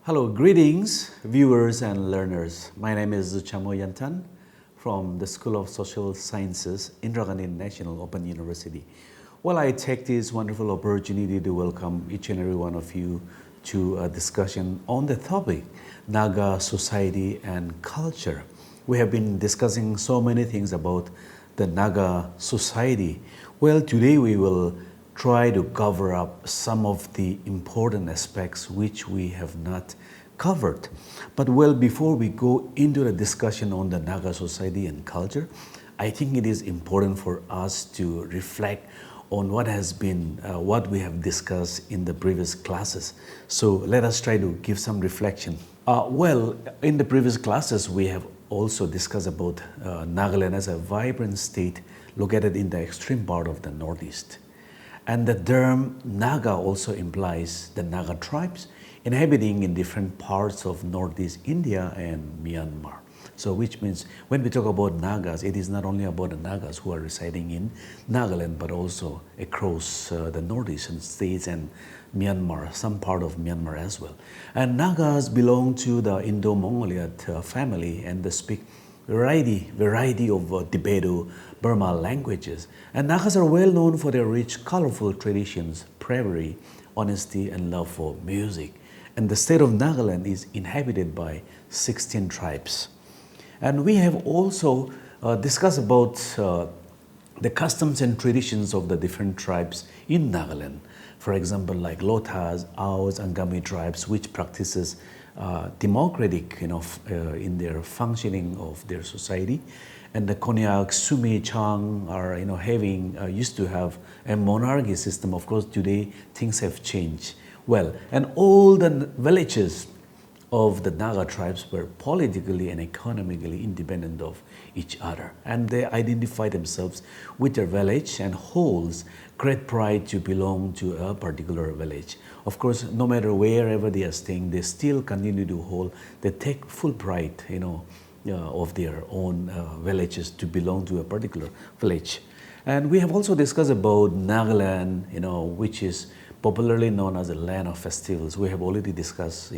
Hello, greetings, viewers and learners. My name is Chamo Yantan from the School of Social Sciences, Indira Gandhi National Open University. Well, I take this wonderful opportunity to welcome each and every one of you to a discussion on the topic, Naga society and culture. We have been discussing so many things about the Naga society. Well, today we will try to cover up some of the important aspects which we have not covered. But well, before we go into the discussion on the Naga society and culture, I think it is important for us to reflect on what has been, what we have discussed in the previous classes. So let us try to give some reflection. Well, in the previous classes, we have also discussed about Nagaland as a vibrant state located in the extreme part of the Northeast. And the term Naga also implies the Naga tribes inhabiting in different parts of Northeast India and Myanmar. So which means when we talk about Nagas, it is not only about the Nagas who are residing in Nagaland, but also across the Northeastern states and Myanmar, some part of Myanmar as well. And Nagas belong to the Indo-Mongolian family and they speak variety of Tibeto-Burma languages. And Nagas are well known for their rich, colorful traditions, bravery, honesty, and love for music. And the state of Nagaland is inhabited by 16 tribes. And we have also discussed about the customs and traditions of the different tribes in Nagaland. For example, like Lothas, Aos, and Angami tribes, which practices democratic, in their functioning of their society, and the Konyak, Sumi, Chang are, used to have a monarchy system. Of course, today things have changed. Well, and all the villages of the Naga tribes were politically and economically independent of each other, and they identify themselves with their village and holds great pride to belong to a particular village. Of course, no matter wherever they are staying, they still continue to hold, they take full pride, of their own villages to belong to a particular village. And we have also discussed about Nagaland, which is popularly known as a land of festivals. We have already discussed,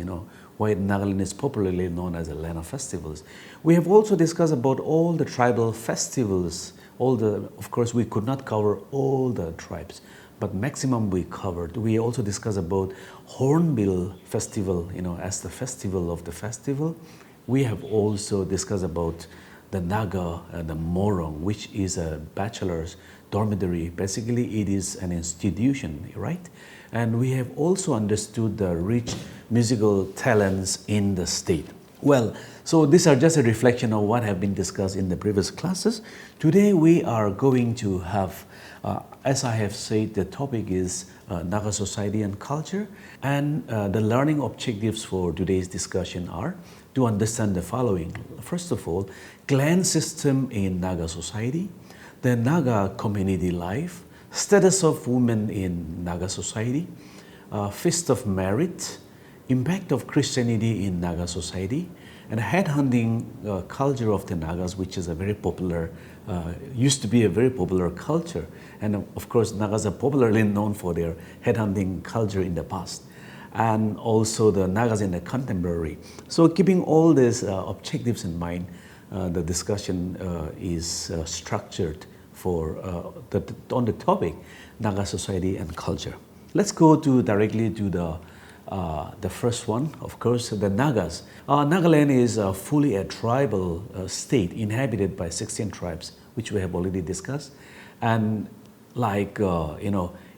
why Nagaland is popularly known as a land of festivals. We have also discussed about all the tribal festivals. Of course, we could not cover all the tribes, but maximum we covered. We also discussed about Hornbill Festival, as the festival of the festival. We have also discussed about the Naga and the Morong, which is a bachelor's dormitory. Basically, it is an institution, right? And we have also understood the rich musical talents in the state. Well, so these are just a reflection of what have been discussed in the previous classes. Today we are going to have, as I have said, the topic is Naga society and culture. And the learning objectives for today's discussion are to understand the following. First of all, clan system in Naga society, the Naga community life, status of women in Naga society, feast of merit, impact of Christianity in Naga society, and headhunting culture of the Nagas, which is a very popular, used to be a very popular culture. And of course, Nagas are popularly known for their headhunting culture in the past. And also the Nagas in the contemporary. So keeping all these objectives in mind, the discussion is structured for on the topic Naga society and culture. Let's go directly to the first one. Of course, the Nagas. Nagaland is fully a tribal state inhabited by 16 tribes, which we have already discussed, and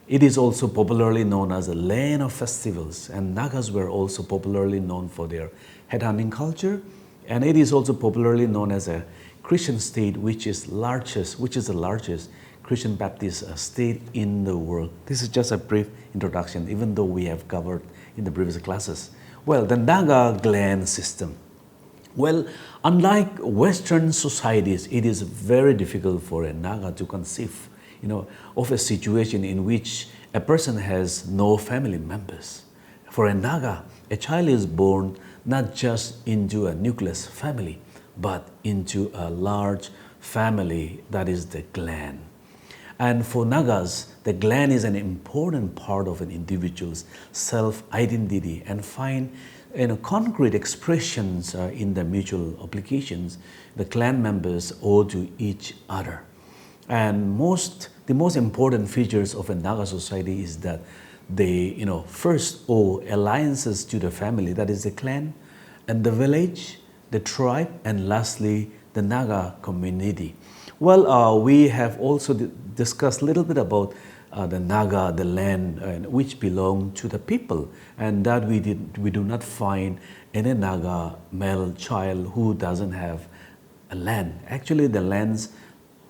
it is also popularly known as a land of festivals, and Nagas were also popularly known for their headhunting culture, and it is also popularly known as a Christian state, which is the largest Christian Baptist state in the world. This is just a brief introduction, even though we have covered in the previous classes. Well, the Naga clan system. Well, unlike Western societies, it is very difficult for a Naga to conceive, of a situation in which a person has no family members. For a Naga, a child is born not just into a nucleus family, but into a large family that is the clan. And for Nagas, the clan is an important part of an individual's self-identity and find concrete expressions in the mutual obligations the clan members owe to each other. And the most important features of a Naga society is that they first owe alliances to the family, that is the clan, and the village, the tribe, and lastly, the Naga community. Well, we have also discussed a little bit about the Naga, the land, which belong to the people, and that we do not find any Naga male child who doesn't have a land. Actually, the lands,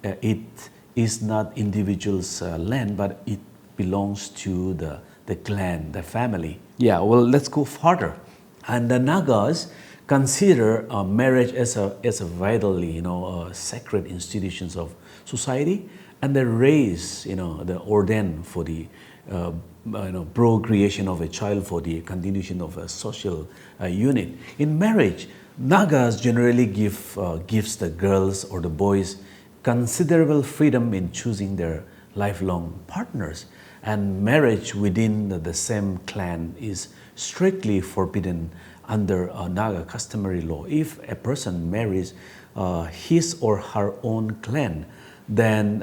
it is not individual's land, but it belongs to the clan, the family. Yeah, well, let's go further. And the Nagas consider marriage as a vitally, sacred institutions of society, and they raise, they ordain for the, procreation of a child for the continuation of a social unit. In marriage, Nagas generally gives the girls or the boys considerable freedom in choosing their lifelong partners, and marriage within the same clan is strictly forbidden under Naga customary law. If a person marries his or her own clan, then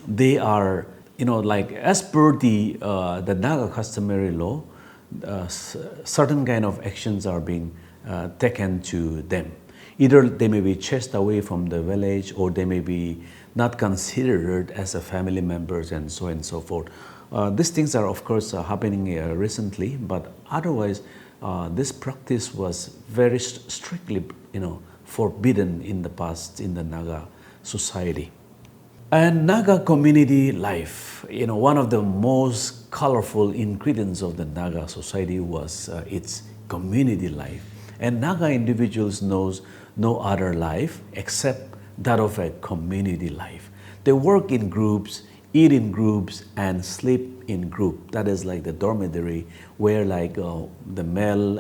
they are, as per the Naga customary law, certain kind of actions are being taken to them. Either they may be chased away from the village, or they may be not considered as a family members, and so on and so forth. These things are, of course, happening recently, but otherwise, this practice was very strictly, forbidden in the past in the Naga society. And Naga community life, one of the most colorful ingredients of the Naga society was its community life. And Naga individuals knows no other life except that of a community life. They work in groups, eat in groups, and sleep in group. That is like the dormitory where the male,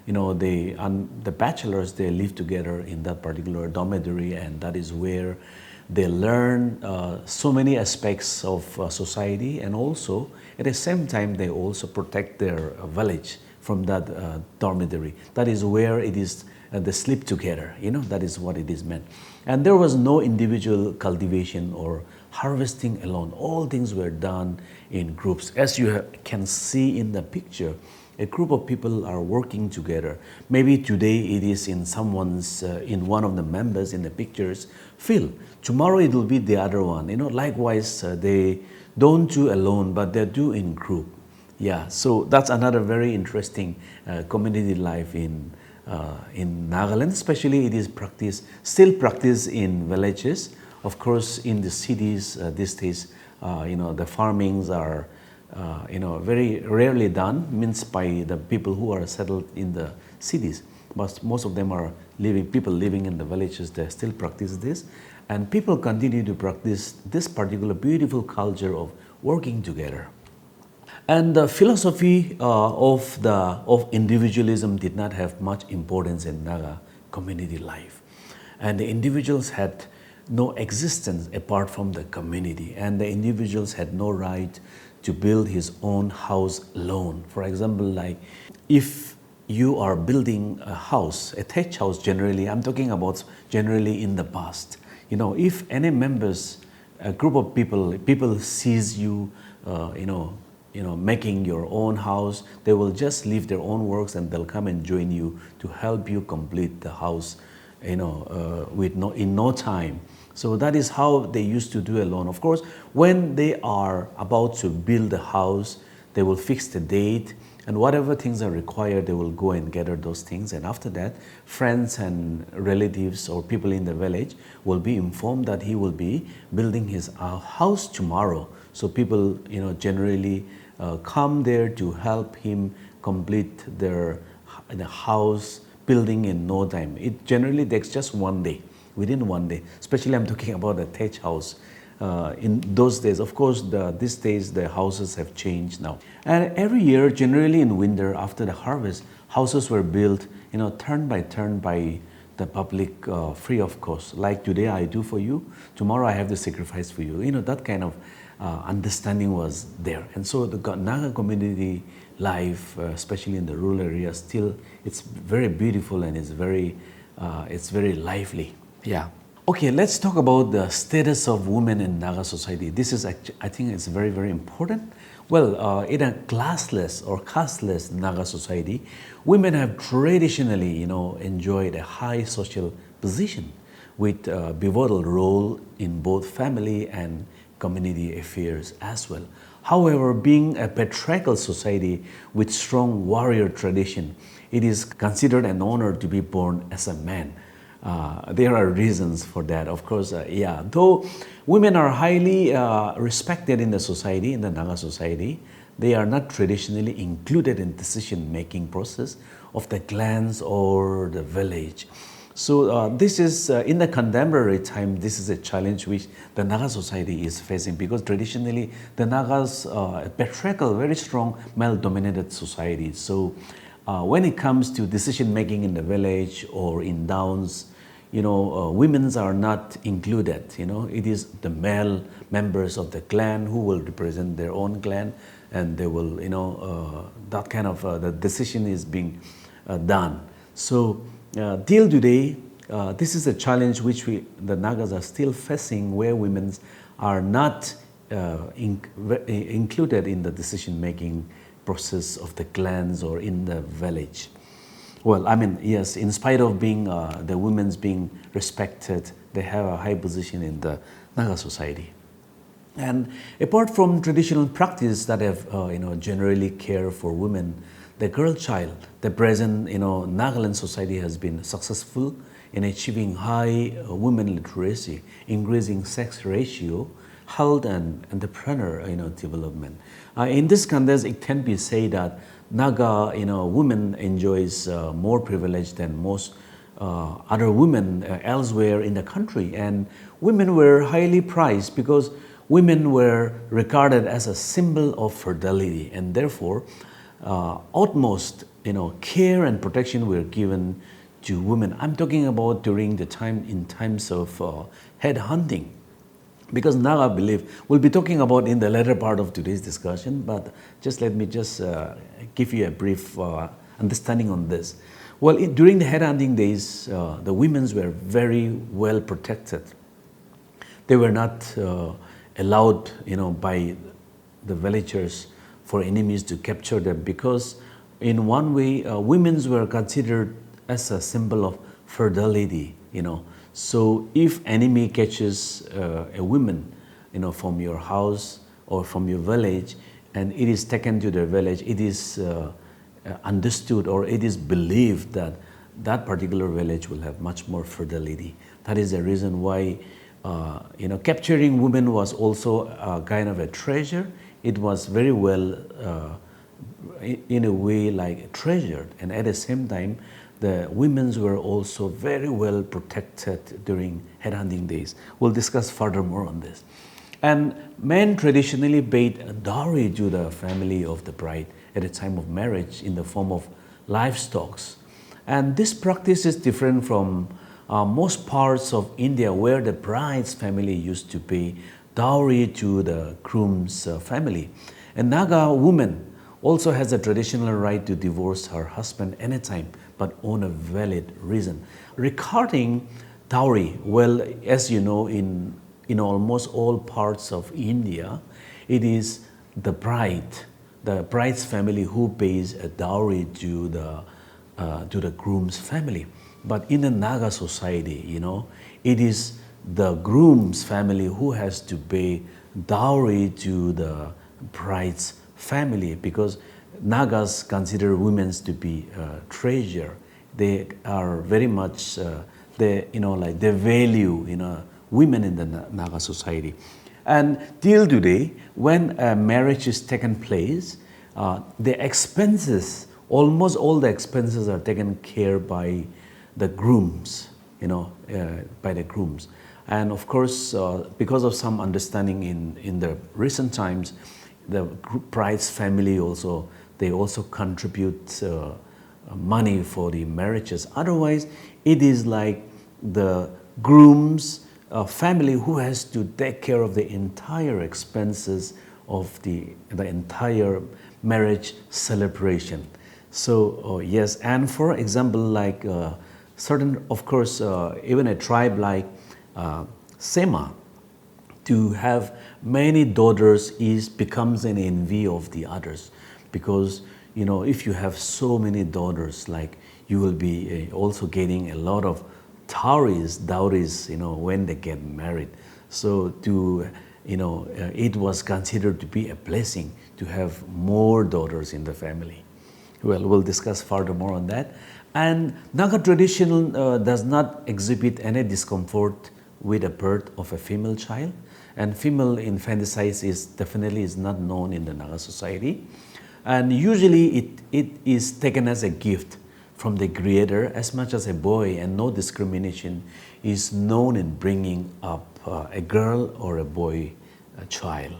the bachelors, they live together in that particular dormitory, and that is where they learn so many aspects of society, and also at the same time they also protect their village from that dormitory. That is where it is they sleep together, that is what it is meant. And there was no individual cultivation or harvesting alone. All things were done in groups. As you can see in the picture, a group of people are working together. Maybe today it is in in one of the members in the pictures field. Tomorrow it will be the other one. Likewise, they don't do alone, but they do in group. Yeah, so that's another very interesting community life in Nagaland. Especially it is still practiced in villages. Of course, in the cities these days, the farmings are very rarely done, means by the people who are settled in the cities. But most of them are people living in the villages. They still practice this, and people continue to practice this particular beautiful culture of working together. And the philosophy of individualism did not have much importance in Naga community life, and the individuals had no existence apart from the community, and the individuals had no right to build his own house alone. For example, if you are building a house, a thatch house generally, I'm talking about generally in the past, if any members, a group of people sees you, making your own house, they will just leave their own works and they'll come and join you to help you complete the house, in no time. So that is how they used to do alone. Of course, when they are about to build the house, they will fix the date, and whatever things are required, they will go and gather those things. And after that, friends and relatives or people in the village will be informed that he will be building his house tomorrow. So people, generally come there to help him complete the house building in no time. It generally takes just one day. Within one day, especially I'm talking about a thatch house. In those days, of course, these days the houses have changed now. And every year, generally in winter after the harvest, houses were built, turn by turn by the public free of cost. Like today I do for you, tomorrow I have to sacrifice for you. That kind of understanding was there. And so the Naga community life, especially in the rural areas, still it's very beautiful and it's very lively. Yeah. Okay, let's talk about the status of women in Naga society. This is actually, I think it's very, very important. Well, in a classless or casteless Naga society, women have traditionally, enjoyed a high social position with a pivotal role in both family and community affairs as well. However, being a patriarchal society with strong warrior tradition, it is considered an honor to be born as a man. There are reasons for that, of course. Though women are highly respected in the society, in the Naga society, they are not traditionally included in decision-making process of the clans or the village. So this is, in the contemporary time, this is a challenge which the Naga society is facing, because traditionally the Nagas are patriarchal, very strong male-dominated society. So when it comes to decision-making in the village or in towns, women are not included. It is the male members of the clan who will represent their own clan, and they will, that kind of the decision is being done. So till today, this is a challenge which the Nagas are still facing, where women are not included in the decision-making process of the clans or in the village. Well, I mean, yes, in spite of being the women's being respected, they have a high position in the Naga society. And apart from traditional practice that have generally care for women, the girl child, the present Nagaland society has been successful in achieving high women literacy, increasing sex ratio, health and entrepreneur development. In this context, it can be said that Naga women enjoys more privilege than most other women elsewhere in the country, and women were highly prized because women were regarded as a symbol of fertility, and therefore utmost care and protection were given to women. I'm talking about during the times of head hunting, because Naga belief we'll be talking about in the later part of today's discussion, but let me give you a brief understanding on this. Well, during the head hunting days, the women were very well protected. They were not allowed, by the villagers for enemies to capture them, because in one way, women were considered as a symbol of fertility, So if enemy catches a woman, from your house or from your village, and it is taken to their village, it is understood or it is believed that that particular village will have much more fertility. That is the reason why, capturing women was also a kind of a treasure. It was very well, in a way, like treasured, and at the same time, the women were also very well protected during headhunting days. We'll discuss furthermore on this. And men traditionally paid a dowry to the family of the bride at the time of marriage in the form of livestock. And this practice is different from most parts of India, where the bride's family used to pay dowry to the groom's family. A Naga woman also has a traditional right to divorce her husband anytime, but on a valid reason. Regarding dowry, well, as you know, in almost all parts of India, it is the bride's family who pays a dowry to the groom's family. But in the Naga society, it is the groom's family who has to pay dowry to the bride's family, because Nagas consider women to be a treasure. They are very much, they value, women in the Naga society. And till today, when a marriage is taken place, the expenses, almost all the expenses are taken care by the grooms, by the grooms. And of course, because of some understanding in the recent times, the bride's family also, they also contribute money for the marriages. Otherwise, it is like the groom's family who has to take care of the entire expenses of the entire marriage celebration. So yes, and for example, like certain, of course, even a tribe like Sema, to have many daughters becomes an envy of the others, because if you have so many daughters, like you will be also getting a lot of dowries, when they get married. So it was considered to be a blessing to have more daughters in the family. Well, we'll discuss further more on that. And Naga tradition does not exhibit any discomfort with the birth of a female child, and female infanticide is not known in the Naga society, and usually it is taken as a gift from the creator as much as a boy, and no discrimination is known in bringing up a girl or a boy child.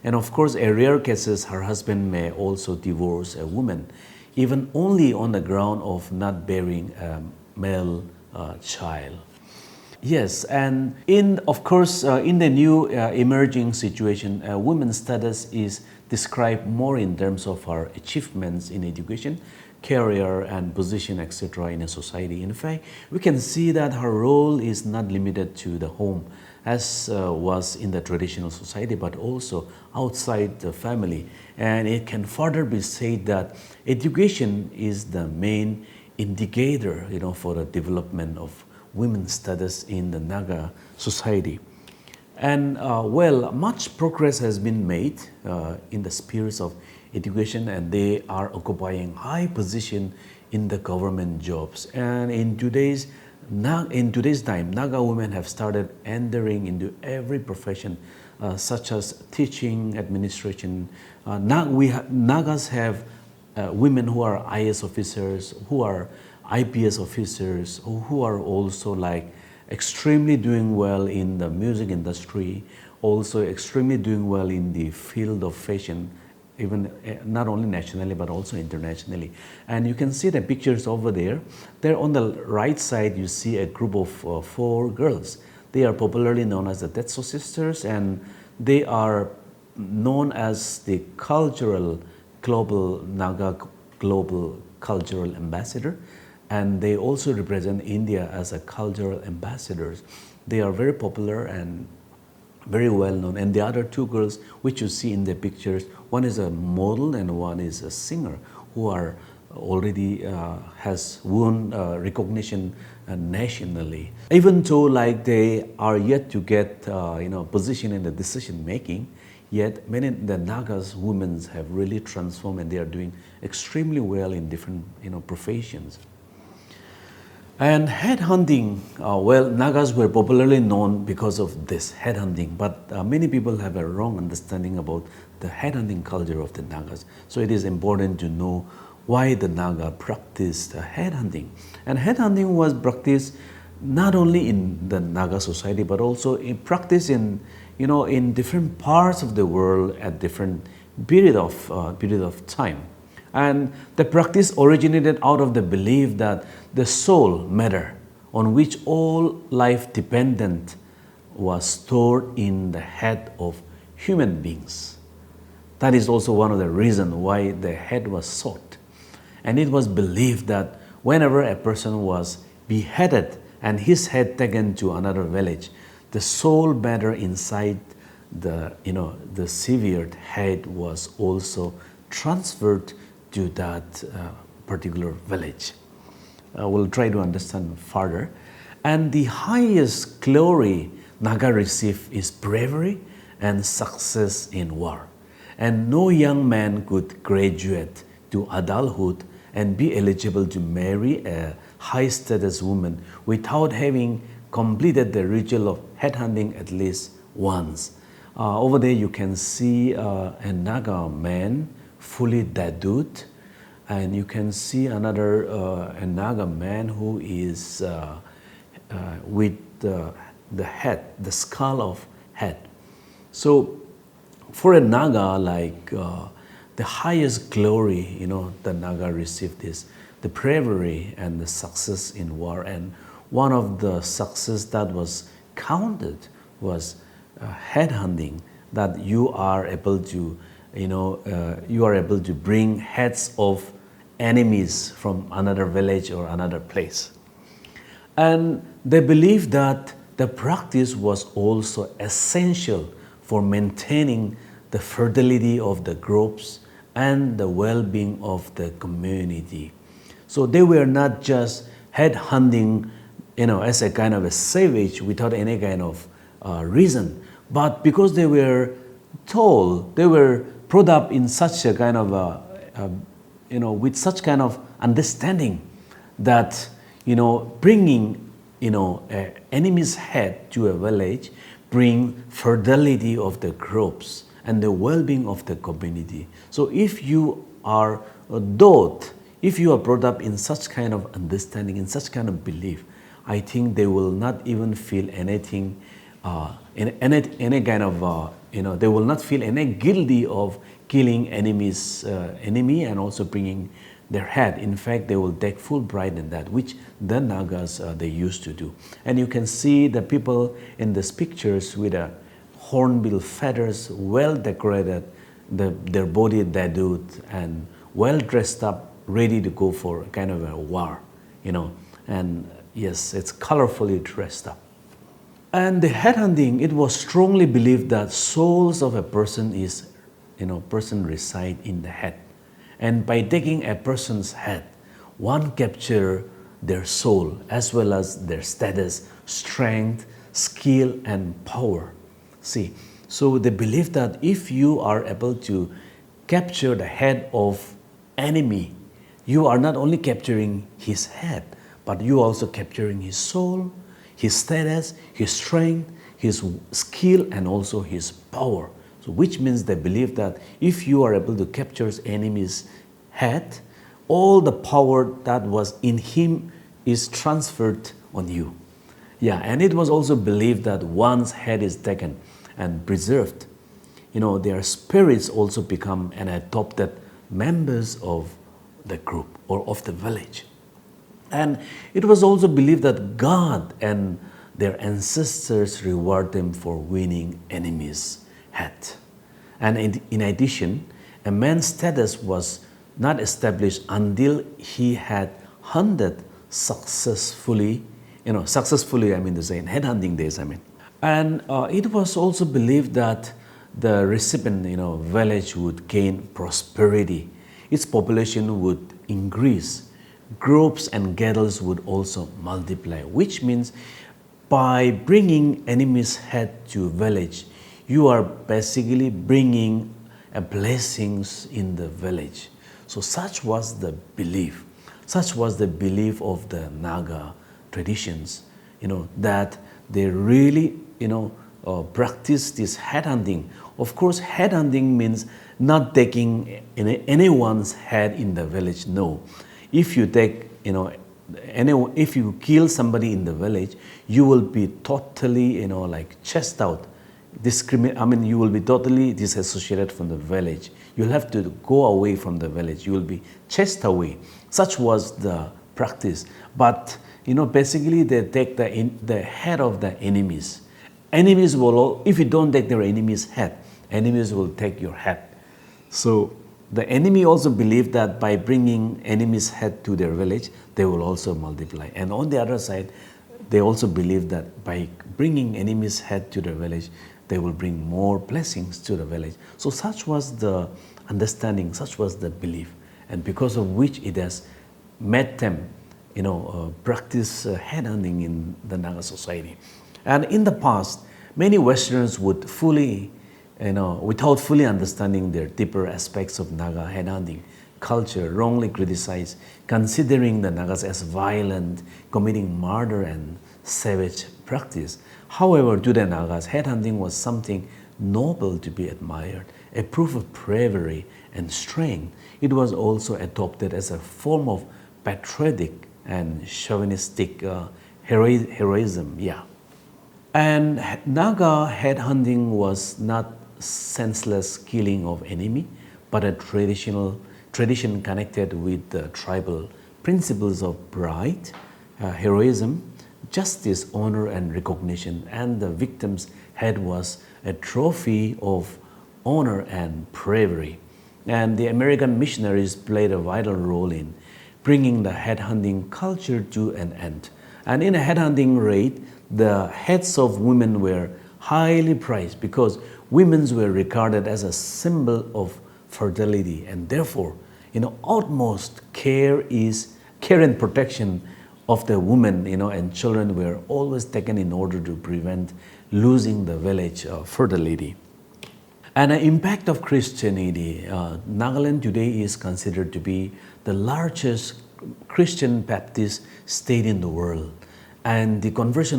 And of course, in rare cases, her husband may also divorce a woman, even only on the ground of not bearing a male child. Yes, and of course, in the new emerging situation, women's status is described more in terms of her achievements in education, career, and position, etc. in a society. In fact, we can see that her role is not limited to the home, as was in the traditional society, but also outside the family. And it can further be said that education is the main indicator, for the development of women's status in the Naga society. And much progress has been made in the spheres of education, and they are occupying high position in the government jobs. And in today's time, Naga women have started entering into every profession, such as teaching, administration. Nagas have women who are IAS officers, who are IPS officers, who are also like extremely doing well in the music industry, also extremely doing well in the field of fashion, even not only nationally but also internationally. And you can see the pictures over there. There on the right side, you see a group of 4 girls. They are popularly known as the Tetsu sisters, and they are known as the Naga global cultural ambassador. And they also represent India as a cultural ambassadors. They are very popular and very well known. And the other 2 girls, which you see in the pictures, one is a model and one is a singer, who are already has won recognition nationally. Even though like they are yet to get position in the decision making, yet many the Nagas women have really transformed, and they are doing extremely well in different professions. And headhunting, Nagas were popularly known because of this headhunting, but many people have a wrong understanding about the headhunting culture of the Nagas. So it is important to know why the Naga practiced headhunting. And headhunting was practiced not only in the Naga society, but also in practice in different parts of the world at different period of time. And the practice originated out of the belief that the soul matter on which all life dependent was stored in the head of human beings. That is also one of the reasons why the head was sought. And it was believed that whenever a person was beheaded and his head taken to another village, the soul matter inside the severed head was also transferred to that particular village. We'll try to understand further. And the highest glory Naga receive is bravery and success in war. And no young man could graduate to adulthood and be eligible to marry a high-status woman without having completed the ritual of headhunting at least once. Over there you can see a Naga man fully tattooed, and you can see another a Naga man who is with the head, the skull of head. So for a Naga, like the highest glory, the Naga received is the bravery and the success in war. And one of the success that was counted was headhunting, that you are able to, bring heads of enemies from another village or another place. And they believed that the practice was also essential for maintaining the fertility of the groups and the well-being of the community. So they were not just headhunting, as a kind of a savage without any kind of reason, but because they were told, they were brought up in such a kind of with such kind of understanding that, bringing, an enemy's head to a village bring fertility of the groups and the well-being of the community. So if you are taught, if you are brought up in such kind of understanding, in such kind of belief, I think they will not even feel anything, any kind of, they will not feel any guilty of killing enemy and also bringing their head. In fact, they will take full pride in that, which the Nagas, they used to do. And you can see the people in these pictures with a hornbill feathers, well decorated, their body tattooed and well dressed up, ready to go for kind of a war, and yes, it's colorfully dressed up. And the headhunting, it was strongly believed that souls of a person reside in the head. And by taking a person's head, one capture their soul as well as their status, strength, skill, and power. See, so they believe that if you are able to capture the head of enemy, you are not only capturing his head, but you are also capturing his soul, his status, his strength, his skill, and also his power. So which means they believe that if you are able to capture enemy's head, all the power that was in him is transferred on you. Yeah, and it was also believed that once head is taken and preserved, their spirits also become an adopted members of the group or of the village. And it was also believed that God and their ancestors reward them for winning enemies' head. And in addition, a man's status was not established until he had hunted successfully, successfully, to say, in headhunting days, And it was also believed that the recipient, village would gain prosperity. Its population would increase. Groups and gathers would also multiply, which means by bringing enemy's head to village, you are basically bringing a blessings in the village. So such was the belief. Such was the belief of the Naga traditions, that they really, practice this headhunting. Of course, headhunting means not taking anyone's head in the village. No, if you take, if you kill somebody in the village, you will be totally, chased out. You will be totally disassociated from the village. You'll have to go away from the village. You will be chased away. Such was the practice. But, basically they take the head of the enemies. Enemies will, if you don't take their enemy's head, enemies will take your head. So the enemy also believed that by bringing enemy's head to their village, they will also multiply. And on the other side, they also believe that by bringing enemy's head to their village, they will bring more blessings to the village. So such was the understanding, such was the belief, and because of which it has made them, practice headhunting in the Naga society. And in the past, many Westerners would fully, without fully understanding their deeper aspects of Naga headhunting culture, wrongly criticize, considering the Nagas as violent, committing murder and savage practice. However, to the Nagas, headhunting was something noble to be admired, a proof of bravery and strength. It was also adopted as a form of patriotic and chauvinistic heroism. Yeah. And Naga headhunting was not senseless killing of enemy, but a tradition connected with the tribal principles of pride, heroism, justice, honor, and recognition. And the victim's head was a trophy of honor and bravery. And the American missionaries played a vital role in bringing the headhunting culture to an end. And in a headhunting raid, the heads of women were highly prized because women were regarded as a symbol of fertility, and therefore, utmost care and protection of the women, and children were always taken in order to prevent losing the village fertility. And the impact of Christianity, Nagaland today is considered to be the largest Christian Baptist state in the world. And the conversion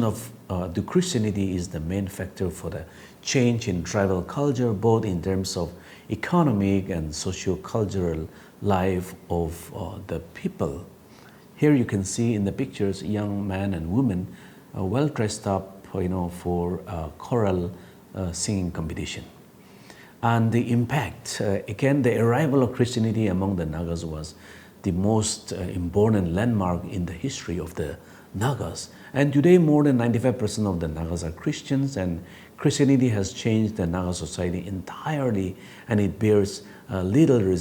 to Christianity is the main factor for the change in tribal culture, both in terms of economic and socio-cultural life of the people. Here you can see in the pictures young men and women well dressed up, for choral singing competition. And the impact, again, the arrival of Christianity among the Nagas was the most important landmark in the history of the Nagas. And today more than 95% of the Nagas are Christians, and Christianity has changed the Naga society entirely, and it bears little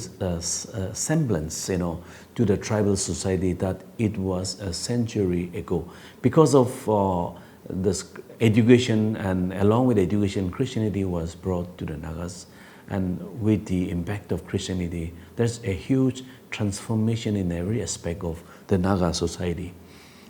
semblance, to the tribal society that it was a century ago. Because of this education, and along with education, Christianity was brought to the Nagas. And with the impact of Christianity, there's a huge transformation in every aspect of the Naga society.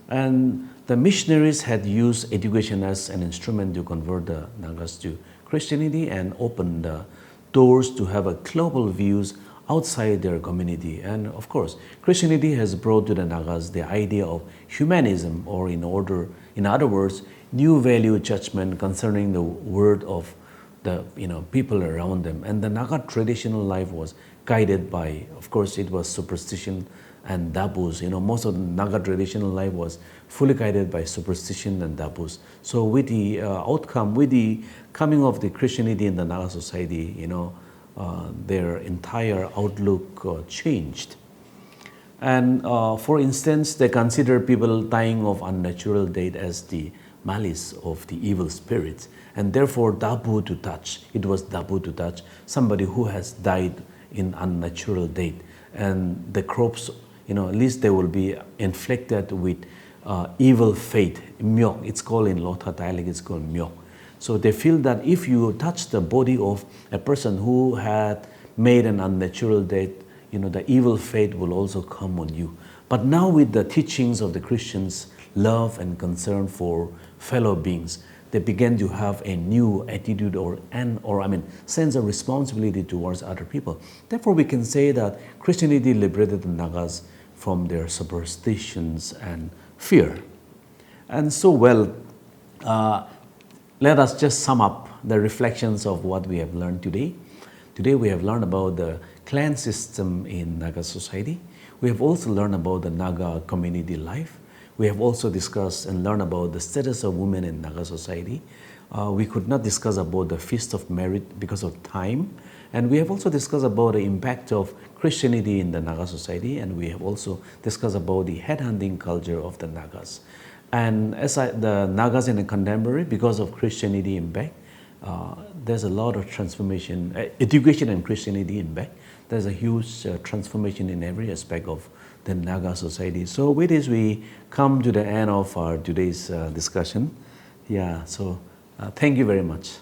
And the missionaries had used education as an instrument to convert the Nagas to Christianity and open the doors to have a global views outside their community. And of course, Christianity has brought to the Nagas the idea of humanism, or in other words, new value judgment concerning the word of the people around them. And the Naga traditional life was guided by, of course, it was superstition and taboos. Most of the Naga traditional life was fully guided by superstition and taboos. So with the with the coming of the Christianity in the Naga society, their entire outlook changed. And for instance, they consider people dying of unnatural death as the malice of the evil spirits, and therefore taboo to touch. It was taboo to touch somebody who has died in unnatural death, and the crops, at least they will be inflicted with evil fate. Myok, it's called in Lotha dialect, it's called myok. So they feel that if you touch the body of a person who had made an unnatural death, the evil fate will also come on you. But now with the teachings of the Christians, love and concern for fellow beings, they began to have a new attitude or sense of responsibility towards other people. Therefore, we can say that Christianity liberated the Nagas from their superstitions and fear. And so, let us just sum up the reflections of what we have learned today. Today, we have learned about the clan system in Naga society. We have also learned about the Naga community life. We have also discussed and learned about the status of women in Naga society. We could not discuss about the Feast of Merit because of time. And we have also discussed about the impact of Christianity in the Naga society. And we have also discussed about the headhunting culture of the Nagas. And the Nagas in the contemporary, because of Christianity impact, there's a lot of transformation, education and Christianity impact. There's a huge transformation in every aspect of the Naga society. So with this, we come to the end of our today's discussion. Yeah, so thank you very much.